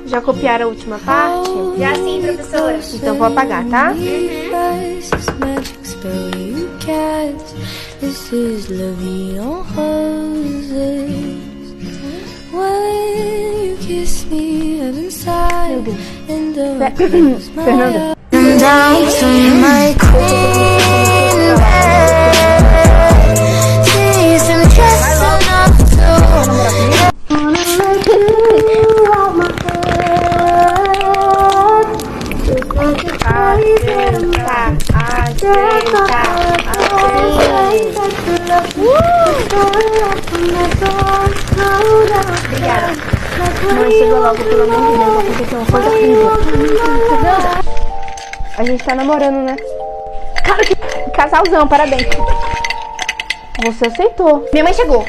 Já copiaram a última parte? Já sim, professora. Então vou apagar, tá? Fernanda. Obrigada. Mãe, chegou logo, pelo amor de Deus, aconteceu uma coisa horrível. A gente tá namorando, né? Cara, que casalzão, parabéns. Você aceitou. Minha mãe chegou.